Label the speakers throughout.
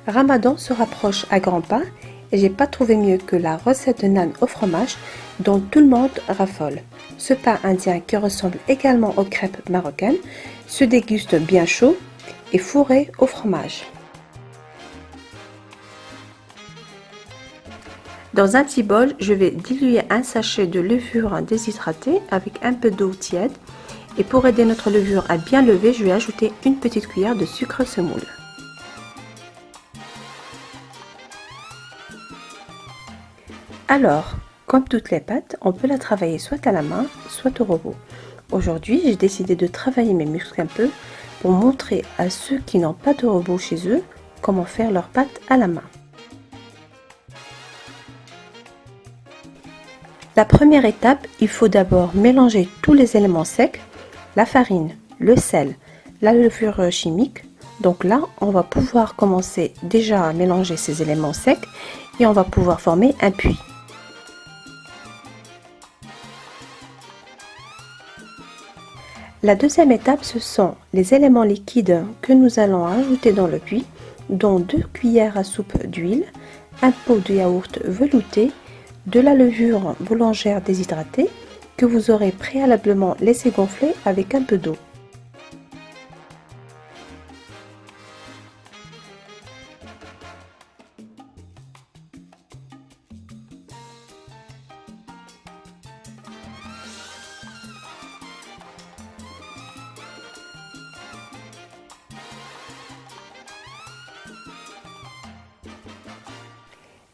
Speaker 1: Ramadan se rapproche à grands pas et j'ai pas trouvé mieux que la recette de naan au fromage dont tout le monde raffole. Ce pain indien qui ressemble également aux crêpes marocaines se déguste bien chaud et fourré au fromage. Dans un petit bol, je vais diluer un sachet de levure déshydratée avec un peu d'eau tiède et pour aider notre levure à bien lever, je vais ajouter une petite cuillère de sucre semoule. Alors, comme toutes les pâtes, on peut la travailler soit à la main, soit au robot. Aujourd'hui, j'ai décidé de travailler mes muscles un peu pour montrer à ceux qui n'ont pas de robot chez eux comment faire leurs pâtes à la main. La première étape, il faut d'abord mélanger tous les éléments secs, la farine, le sel, la levure chimique. Donc là, on va pouvoir commencer déjà à mélanger ces éléments secs et on va pouvoir former un puits. La deuxième étape, ce sont les éléments liquides que nous allons ajouter dans le puits, dont 2 cuillères à soupe d'huile, un pot de yaourt velouté, de la levure boulangère déshydratée que vous aurez préalablement laissé gonfler avec un peu d'eau.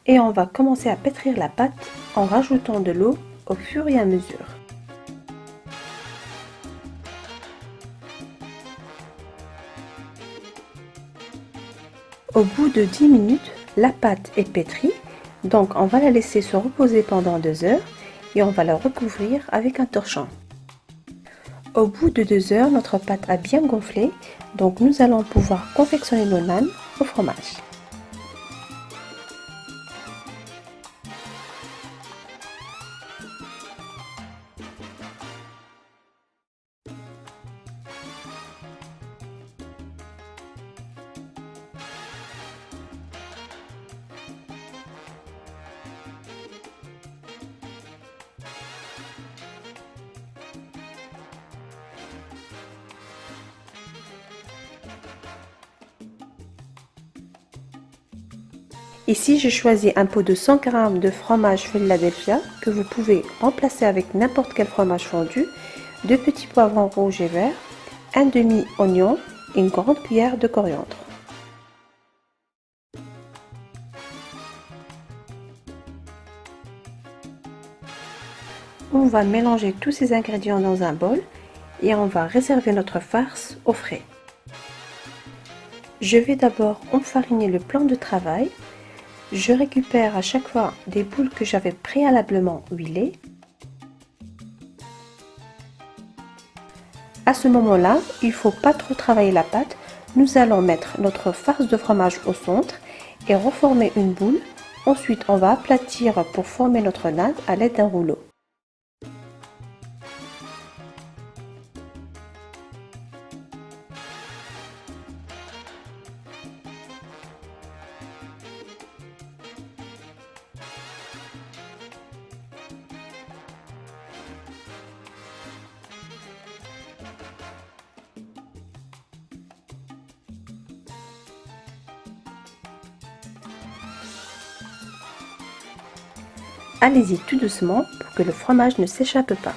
Speaker 1: Et on va commencer à pétrir la pâte en rajoutant de l'eau au fur et à mesure. Au bout de 10 minutes, la pâte est pétrie, donc on va la laisser se reposer pendant 2 heures et on va la recouvrir avec un torchon. Au bout de 2 heures, notre pâte a bien gonflé, donc nous allons pouvoir confectionner nos naans au fromage. Ici, j'ai choisi un pot de 100 g de fromage Philadelphia que vous pouvez remplacer avec n'importe quel fromage fondu, 2 petits poivrons rouges et verts, un demi-oignon et une grande cuillère de coriandre. On va mélanger tous ces ingrédients dans un bol et on va réserver notre farce au frais. Je vais d'abord enfariner le plan de travail. Je récupère à chaque fois des boules que j'avais préalablement huilées. À ce moment-là, il ne faut pas trop travailler la pâte. Nous allons mettre notre farce de fromage au centre et reformer une boule. Ensuite, on va aplatir pour former notre naan à l'aide d'un rouleau. Allez-y tout doucement pour que le fromage ne s'échappe pas.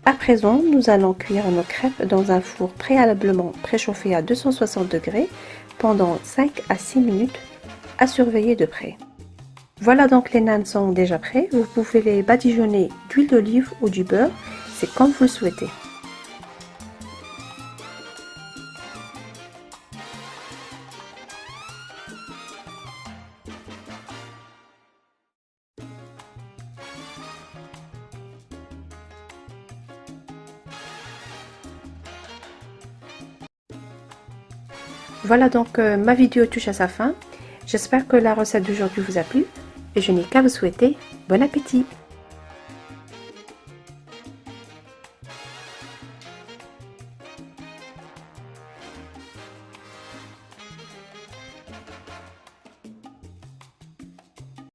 Speaker 1: À présent, nous allons cuire nos crêpes dans un four préalablement préchauffé à 260 degrés pendant 5 à 6 minutes, à surveiller de près. Voilà, donc les naans sont déjà prêts. Vous pouvez les badigeonner d'huile d'olive ou du beurre, c'est comme vous le souhaitez. Voilà, donc ma vidéo touche à sa fin. J'espère que la recette d'aujourd'hui vous a plu et je n'ai qu'à vous souhaiter bon appétit!